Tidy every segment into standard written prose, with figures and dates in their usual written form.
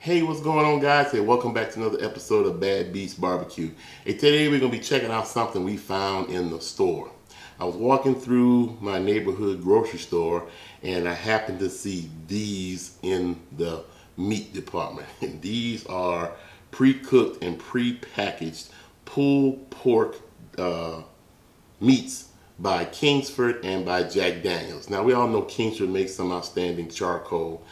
Hey, what's going on, guys? Hey, welcome back to another episode of Bad Beast Barbecue. Hey, today we're going to be checking out something we found in the store. I was walking through my neighborhood grocery store and I happened to see these in the meat department. And these are pre-cooked and pre-packaged pulled pork meats by Kingsford and by Jack Daniels. Now, we all know Kingsford makes some outstanding charcoal.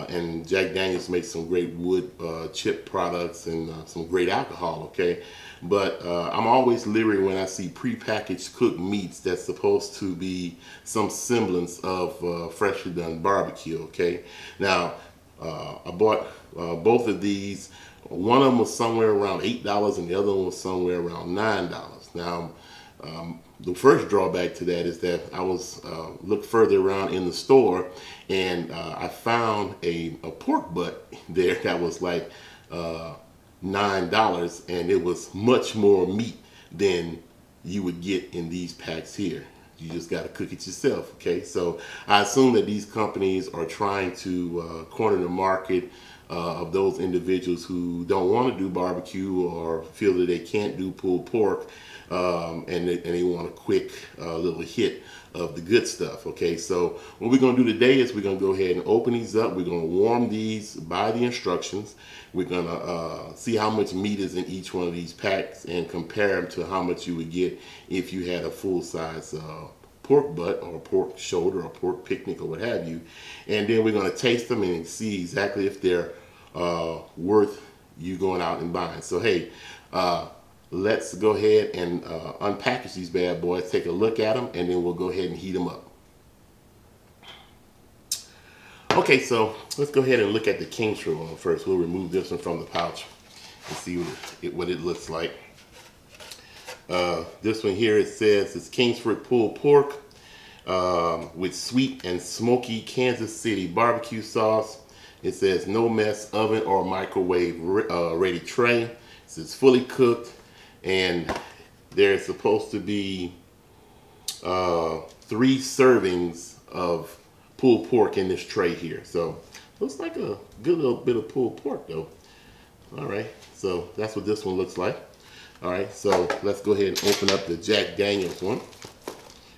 And Jack Daniels makes some great wood chip products and some great alcohol, okay? But I'm always leery when I see prepackaged cooked meats that's supposed to be some semblance of freshly done barbecue, okay? Now, I bought both of these. One of them was somewhere around $8 and the other one was somewhere around $9. Now, the first drawback to that is that I was looked further around in the store and I found a pork butt there that was like $9, and it was much more meat than you would get in these packs here. You just got to cook it yourself, okay? So I assume that these companies are trying to corner the market of those individuals who don't want to do barbecue or feel that they can't do pulled pork, and they want a quick little hit of the good stuff, okay? So what we're going to do today is we're going to go ahead and open these up. We're going to warm these by the instructions. We're going to see how much meat is in each one of these packs and compare them to how much you would get if you had a full-size pork butt or pork shoulder or pork picnic or what have you. And then we're going to taste them and see exactly if they're worth you going out and buying. So hey, let's go ahead and unpackage these bad boys, take a look at them, and then we'll go ahead and heat them up. Okay, so let's go ahead and look at the Kingsford one first. We'll remove this one from the pouch and see what it looks like. This one here, it says it's Kingsford pulled pork with sweet and smoky Kansas City barbecue sauce. It says no mess oven or microwave ready tray. It says fully cooked, and there's supposed to be 3 servings of pulled pork in this tray here. So looks like a good little bit of pulled pork though. All right, so that's what this one looks like. All right, so let's go ahead and open up the Jack Daniels one.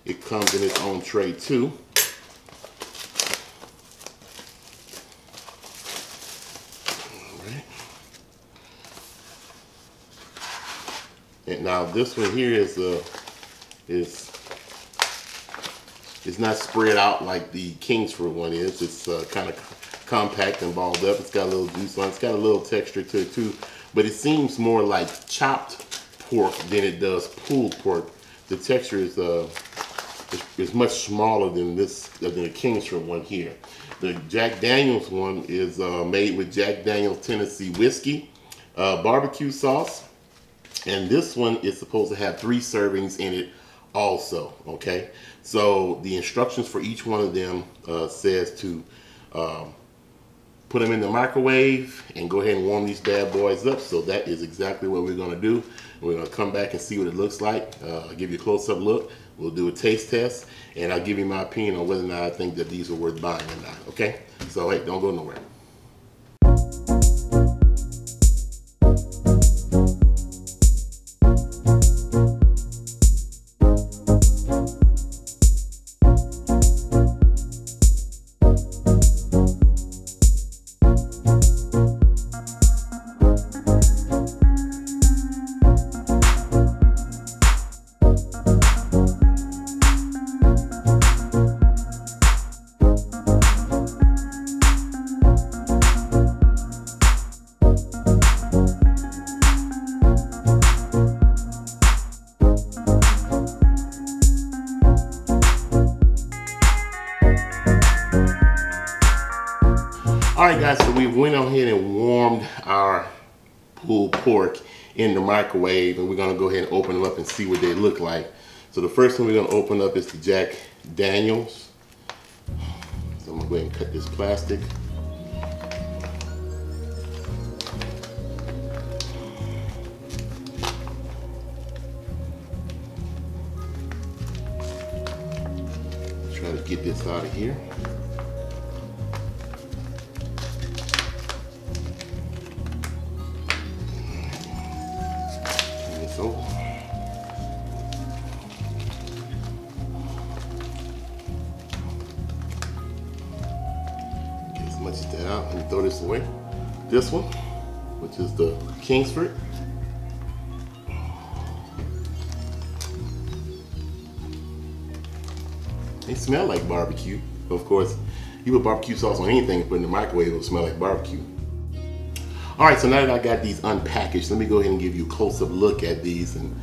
It comes in its own tray too. All right. And now this one here is not spread out like the Kingsford one is. It's kind of compact and balled up. It's got a little juice on it. It's got a little texture to it too, but it seems more like chopped pork than it does pulled pork. The texture is much smaller than the Kingsford one here. The Jack Daniels one is made with Jack Daniels Tennessee whiskey barbecue sauce, and this one is supposed to have 3 servings in it also, okay? So the instructions for each one of them says to put them in the microwave and go ahead and warm these bad boys up. So that is exactly what we're going to do. We're going to come back and see what it looks like. I'll give you a close-up look. We'll do a taste test, and I'll give you my opinion on whether or not I think that these are worth buying or not, okay? So hey, don't go nowhere. Alright guys, so we went on ahead and warmed our pulled pork in the microwave, and we're going to go ahead and open them up and see what they look like. So the first one we're going to open up is the Jack Daniels. So I'm going to go ahead and cut this plastic. Try to get this out of here. Oh. Get as much of that out and throw this away. This one, which is the Kingsford. They smell like barbecue. Of course, you put barbecue sauce on anything and put it in the microwave, it'll smell like barbecue. All right, so now that I got these unpackaged, let me go ahead and give you a close-up look at these and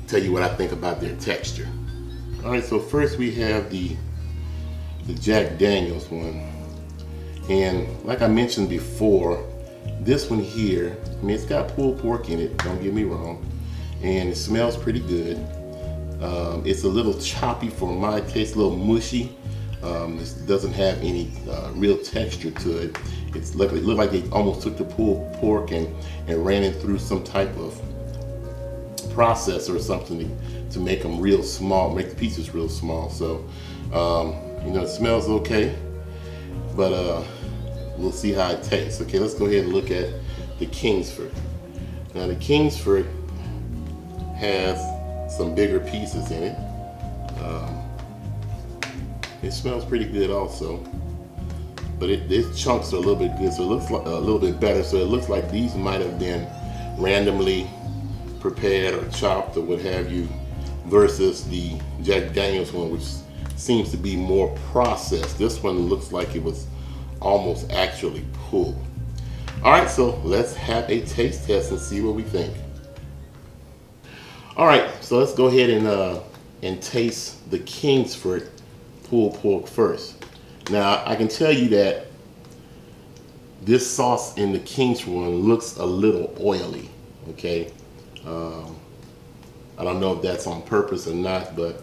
tell you what I think about their texture. All right, so first we have the Jack Daniels one. And like I mentioned before, this one here, I mean, it's got pulled pork in it, don't get me wrong, and it smells pretty good. It's a little choppy for my taste, a little mushy. This doesn't have any real texture to it. It looked like they almost took the pulled pork and ran it through some type of process or something to make them real small, make the pieces real small. So, you know, it smells okay, but we'll see how it tastes. Okay, let's go ahead and look at the Kingsford. Now, the Kingsford has some bigger pieces in it. It smells pretty good also, but its chunks are a little bit good, so it looks like a little bit better. So it looks like these might have been randomly prepared or chopped or what have you, versus the Jack Daniels one, which seems to be more processed. This one looks like it was almost actually pulled. All right, so let's have a taste test and see what we think. All right, so let's go ahead and taste the Kingsford pulled pork first. Now, I can tell you that this sauce in the Kingsford one looks a little oily, okay? I don't know if that's on purpose or not, but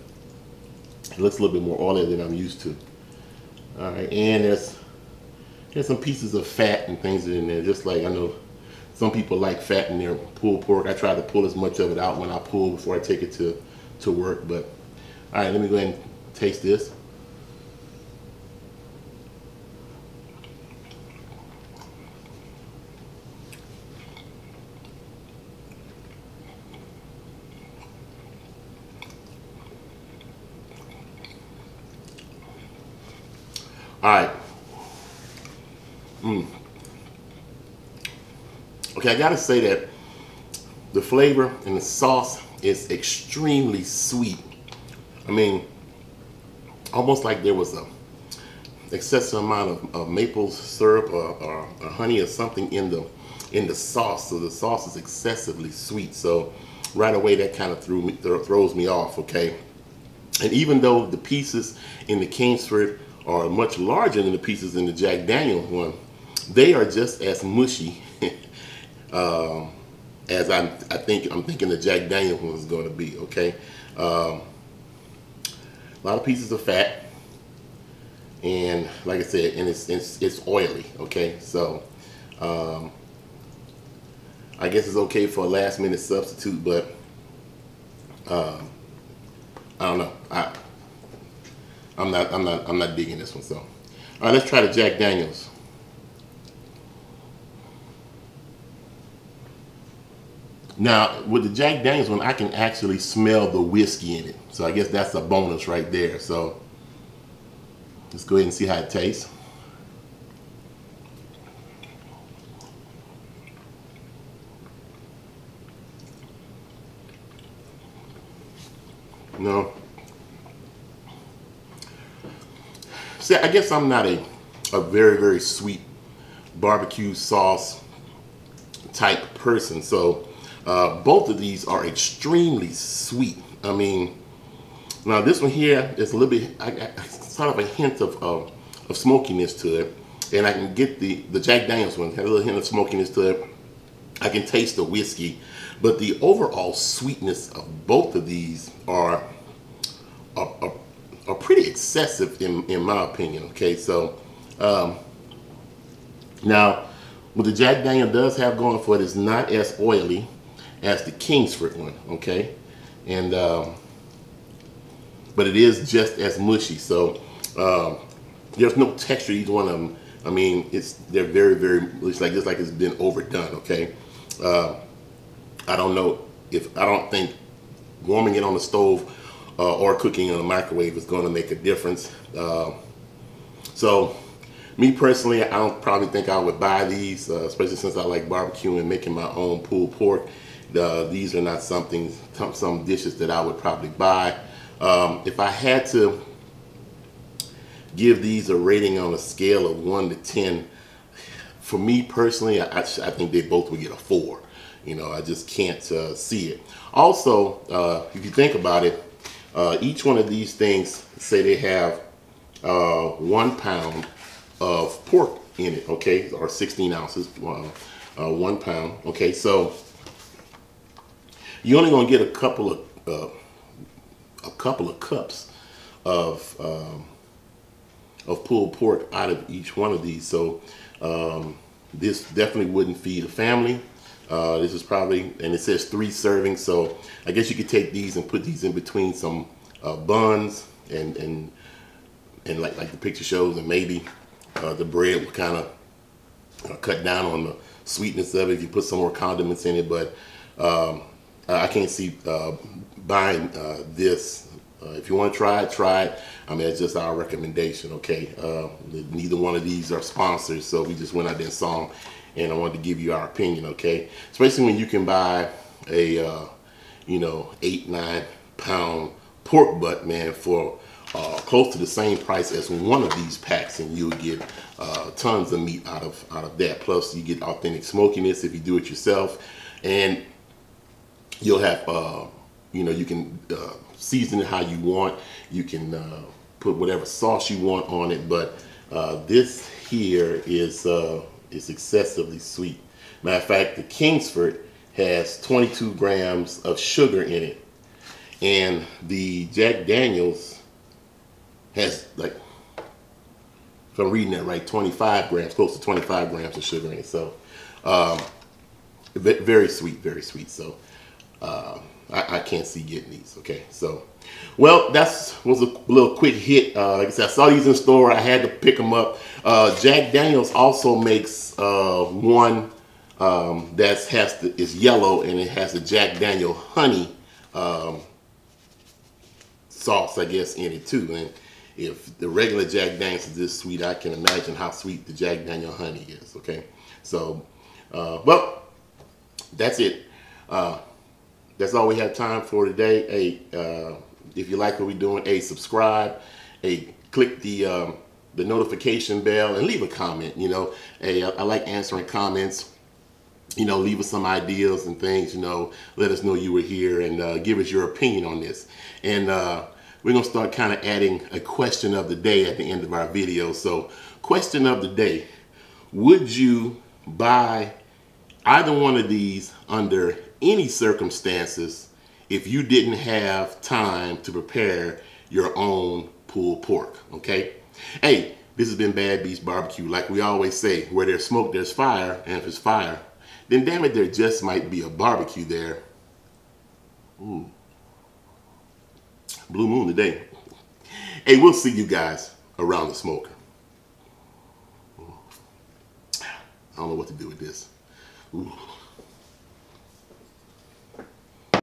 it looks a little bit more oily than I'm used to. All right, and there's some pieces of fat and things in there, just like I know some people like fat in their pulled pork. I try to pull as much of it out when I pull before I take it to work. But all right, let me go ahead and taste this. All right. Okay, I gotta say that the flavor and the sauce is extremely sweet. I mean, almost like there was a excessive amount of maple syrup or honey or something in the sauce. So the sauce is excessively sweet. So right away that kind of throws me off. Okay, and even though the pieces in the Kingsford are much larger than the pieces in the Jack Daniels one, they are just as mushy as I'm thinking the Jack Daniels one is going to be. Okay, a lot of pieces of fat, and like I said, and it's oily. Okay, so I guess it's okay for a last minute substitute, but I don't know. I'm not digging this one. So, all right, let's try the Jack Daniels. Now, with the Jack Daniels one, I can actually smell the whiskey in it. So I guess that's a bonus right there. So let's go ahead and see how it tastes. No. See, I guess I'm not a very, very sweet barbecue sauce type person. So both of these are extremely sweet. I mean, now this one here is a little bit, sort of a hint of smokiness to it. And I can get the Jack Daniels one, had a little hint of smokiness to it. I can taste the whiskey. But the overall sweetness of both of these are pretty excessive in my opinion. Okay, so now what the Jack Daniel does have going for it is not as oily as the Kingsford one. Okay, and but it is just as mushy. So there's no texture to either one of them. I mean, they're very, very, it's like it's been overdone. Okay, I don't know if I don't think warming it on the stove or cooking in the microwave is going to make a difference. So me personally, I don't probably think I would buy these, especially since I like barbecuing and making my own pulled pork. These are not some dishes that I would probably buy. If I had to give these a rating on a scale of 1 to 10, for me personally, I think they both would get a 4. You know, I just can't see it. Also, if you think about it, each one of these things say they have 1 pound of pork in it, okay, or 16 ounces, 1 pound. Okay, so you're only gonna get a couple of cups of pulled pork out of each one of these. So this definitely wouldn't feed a family. This is probably, and it says 3 servings, so I guess you could take these and put these in between some buns and like the picture shows, and maybe the bread will kind of cut down on the sweetness of it if you put some more condiments in it. But I can't see buying this. If you want to try it. I mean, it's just our recommendation, okay? Neither one of these are sponsors, so we just went out there and saw them, and I wanted to give you our opinion, okay? Especially when you can buy a, you know, 8-9 pound pork butt, man, for close to the same price as one of these packs, and you'll get tons of meat out of that. Plus, you get authentic smokiness if you do it yourself, and you'll have, you know, you can season it how you want. You can put whatever sauce you want on it, but this here is excessively sweet. Matter of fact, the Kingsford has 22 grams of sugar in it, and the Jack Daniels has, like, if I'm reading that right, 25 grams, close to 25 grams of sugar in it. So very sweet, very sweet. So I can't see getting these, okay? So, well, that was a little quick hit. Like I said, I saw these in the store. I had to pick them up. Jack Daniels also makes one that is yellow, and it has the Jack Daniel honey sauce, I guess, in it too. And if the regular Jack Daniels is this sweet, I can imagine how sweet the Jack Daniel honey is, okay? So, well, that's it. That's all we have time for today. Hey, if you like what we're doing, hey, subscribe. Hey, click the notification bell and leave a comment. You know, hey, I like answering comments. You know, leave us some ideas and things. You know, let us know you were here, and give us your opinion on this. And we're gonna start kind of adding a question of the day at the end of our video. So, question of the day: would you buy either one of these under any circumstances if you didn't have time to prepare your own pulled pork? Okay, hey, this has been Bad Beast Barbecue. Like we always say, where there's smoke, there's fire, and if it's fire, then damn it, there just might be a barbecue there. Ooh, blue moon today. Hey, we'll see you guys around the smoker. I don't know what to do with this. Ooh.